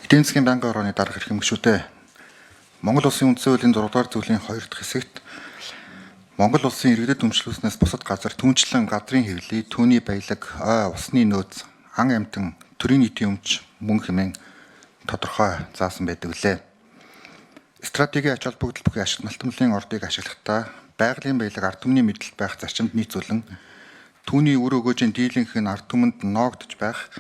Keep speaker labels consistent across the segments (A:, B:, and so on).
A: Эдийн засгийн байнгын орооны дарга эрх эмгэгчүүдээ Монгол улсын үндсэн хуулийн 6 дугаар зүйлийн 2 дахь хэсэгт Монгол улсын иргэдэд өмчлүүлснээс бусад газар түнчлэн газрын хэвлэлийг түүний баялаг, ой, усны нөөц, ан амьтан, төрийн нийтийн өмч мөн хэмээн тодорхой заасан байдаг лээ. Стратегийн ач холбогдол бүхий ашиг малтмлын ордыг ашиглахдаа байгалийн баялаг ард түмний мэдлэл байх зарчимд нийцүүлэн түүний үр өгөөжийн дийлэнх нь ард түмэнд ноогдож байх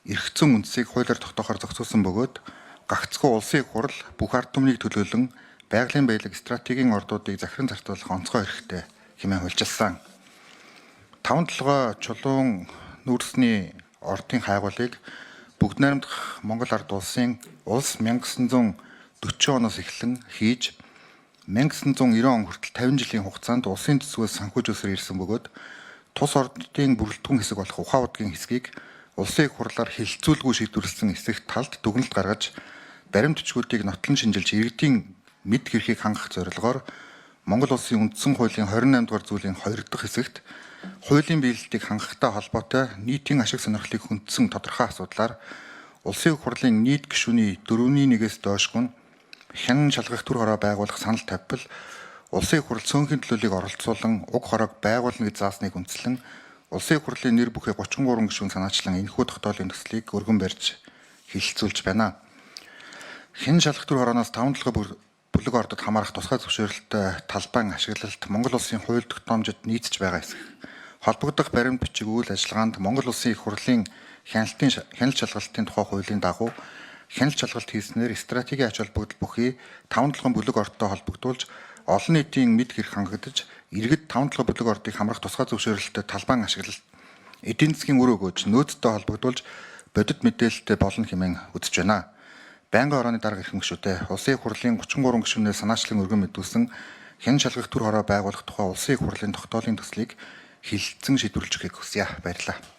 A: эрх зүйн үндсийг хуулиар тогтоохоор зохицуулсан бөгөөд гагцхүү улсын хурал бүх ард түмнийг төлөөлөн байгалийн баялаг стратегийн ордуудыг захиран зартуулах онцгой эрхтэй хэмээн хуульчилсан. 5-7 чулуун нүүрсний ордын хайгуулыг бүгд найрамдах Монгол ард улсын улс 1940 оноос эхлэн хийж 1990 он хүртэл 50 жилийн хугацаанд улсын төсвөөс санхүүжүүлсээр ирсэн бөгөөд тус ордын бүрэлдэхүүн хэсэг болох Ухаан удгийн хэсгийг улсын хурлаар хэлэлцүүлгүй шийдвэрлсэн эсэх талд дүгнэлт гаргаж баримт бичгүүдийг нотлон шинжилж иргэдийн мэд хэрхийг хангах зорилгоор Монгол улсын үндсэн хуулийн 28 дугаар зүйлийн 2 дахь хэсэгт хуулийн биелэлтийг хангахтай холбоотой нийтийн ашиг сонирхлыг хүндсэн тодорхой асуудлаар улсын хурлын нийт гишүүний 4-1-ээс доошгүй хян шалгах төр хороо байгуулах санал тавьбал улсын хурал цөөнхийн төлөөллийг оролцуулан уг хороог байгуулна гэж заасныг үндслэн улсын хурлын нэр бүхий 33 гишүүн санаачлан энэхүү тогтоолын төслийг өргөн барьж хэлэлцүүлж байна. Хэн шалгах төр хорооноос 5-7 бүлэг ордод хамаарах тусгай зөвшөөрөлтөй талбайн ашиглалт Монгол улсын хууль тогтоомжид нийцэж байгаа эсэх холбогдох баримт бичиг үйл ажиллагаанд Монгол улсын их хурлын хяналт шалгалтын тухай хуулийн дагуу хяналт шалгалт хийснээр стратегийн ач холбогдол бүхий 5-7 бүлэг ордтой холбогдуулж олон нийтийн мэд хэрэг хангагдаж иргэд 5-7 бүлэг ордыг хамрах тусгай зөвшөөрөлтөй талбайн ашиглалт эдийн засгийн үр өгөөж нөөцтэй холбогдуулж бодит мэдээлэлтэй болно хэмээн үзэж байна. Байнгын орооны дарга эрх эмгэгчүүдээ улсын хурлын 33 гишүүнээс санаачлан өргөн мэдүүлсэн хэн шалгах төр хороо байгуулах тухай улсын хурлын тогтоолын төслийг хэлэлцэн шийдвэрлэж өгөхийг хүсье. Баярлалаа.